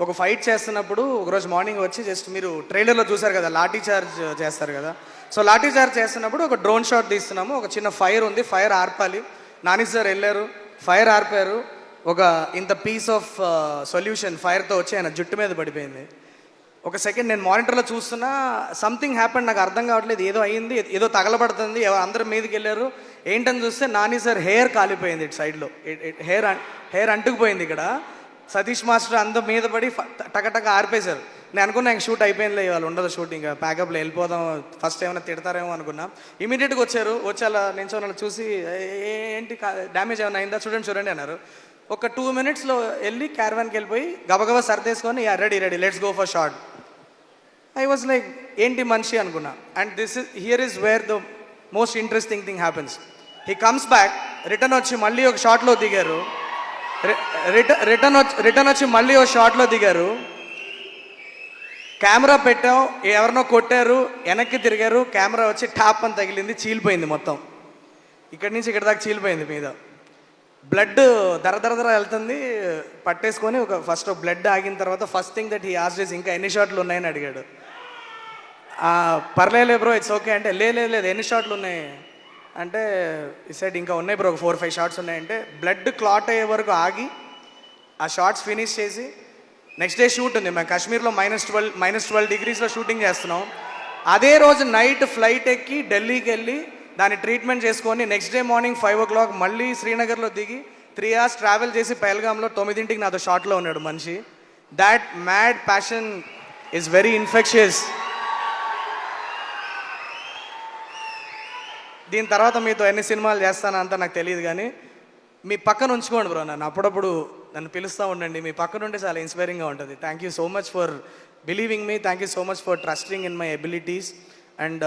ఒక ఫైట్ చేస్తున్నప్పుడు ఒకరోజు మార్నింగ్ వచ్చి జస్ట్ మీరు ట్రైలర్లో చూసారు కదా, లాఠీ చార్జ్ చేస్తారు కదా. సో లాఠీ చార్జ్ చేస్తున్నప్పుడు ఒక డ్రోన్ షాట్ తీస్తున్నాము. ఒక చిన్న ఫైర్ ఉంది, ఫైర్ ఆర్పాలి. నాని సార్ వెళ్ళారు, ఫైర్ ఆర్పారు. ఒక ఇంత పీస్ ఆఫ్ సొల్యూషన్ ఫైర్తో వచ్చి ఆయన జుట్టు మీద పడిపోయింది. ఒక సెకండ్ నేను మానిటర్లో చూస్తున్నా, సంథింగ్ హ్యాపెన్, నాకు అర్థం కావట్లేదు, ఏదో అయ్యింది, ఏదో తగలబడుతుంది, అందరి మీదకి వెళ్ళారు. ఏంటని చూస్తే నాని సార్ హెయిర్ కాలిపోయింది ఇటు సైడ్లో, హెయిర్ అంటుకుపోయింది ఇక్కడ. సతీష్ మాస్టర్ అందరి మీద పడి టకటక ఆర్పేశారు. నేను అనుకున్నా ఇంక షూట్ అయిపోయిందిలే, ఇవాళ ఉండదు షూట్, ఇంకా ప్యాకప్లో వెళ్ళిపోదాం, ఫస్ట్ ఏమైనా తిడతారేమో అనుకున్నా. ఇమీడియట్గా వచ్చారు, వచ్చి అలా నించోని చూసి ఏంటి డ్యామేజ్ ఏమైనా అయిందా చూడండి అన్నారు. ఒక 2 minutesలో వెళ్ళి క్యారవాన్కి వెళ్ళిపోయి గబగబా సర్దేసుకొని ready let's go for shoot. I was like ఏంటి మనిషి అనుకున్నా. And here is where the most interesting thing happens. He comes back, return వచ్చి మళ్ళీ ఒక షాట్లో దిగారు. రిటర్న్ వచ్చి మళ్ళీ ఒక షాట్లో దిగారు. కెమెరా పెట్టాం, ఎవరినో కొట్టారు, వెనక్కి తిరిగారు, కెమెరా వచ్చి టాప్ అని తగిలింది, చీలిపోయింది మొత్తం. ఇక్కడి నుంచి ఇక్కడ దాకా చీలిపోయింది మీద. బ్లడ్ దర వెళ్తుంది, పట్టేసుకొని ఫస్ట్ బ్లడ్ ఆగిన తర్వాత first thing that he asked ఇంకా ఎన్ని షాట్లు ఉన్నాయని అడిగాడు. పర్లేలే బ్రో, ఇట్స్ ఓకే అంటే, లేదు ఎన్ని షాట్లు ఉన్నాయి అంటే, ఈ సైడ్ ఇంకా ఉన్నాయి బ్రో, ఒక 4-5 షాట్స్ ఉన్నాయంటే, బ్లడ్ క్లాట్ అయ్యే వరకు ఆగి ఆ షార్ట్స్ ఫినిష్ చేసి నెక్స్ట్ డే షూట్ ఉంది. మేము కాశ్మీర్లో -12 degreesలో షూటింగ్ చేస్తున్నాం. అదే రోజు నైట్ ఫ్లైట్ ఎక్కి ఢిల్లీకి వెళ్ళి దాన్ని ట్రీట్మెంట్ చేసుకొని నెక్స్ట్ డే మార్నింగ్ 5 o'clock మళ్ళీ శ్రీనగర్లో దిగి 3 hours ట్రావెల్ చేసి పహల్గామ్లో 9 నాతో షాట్లో ఉన్నాడు మనిషి. That mad passion is very infectious. దీని తర్వాత మీతో ఎన్ని సినిమాలు చేస్తానో అంతా నాకు తెలియదు, కానీ మీ పక్కన ఉంచుకోండి బ్రో, నన్ను అప్పుడప్పుడు నన్ను పిలుస్తూ ఉండండి. మీ పక్కన ఉంటే చాలా ఇన్స్పైరింగ్గా ఉంటుంది. Thank you so much for believing me, thank you so much for trusting in my abilities. And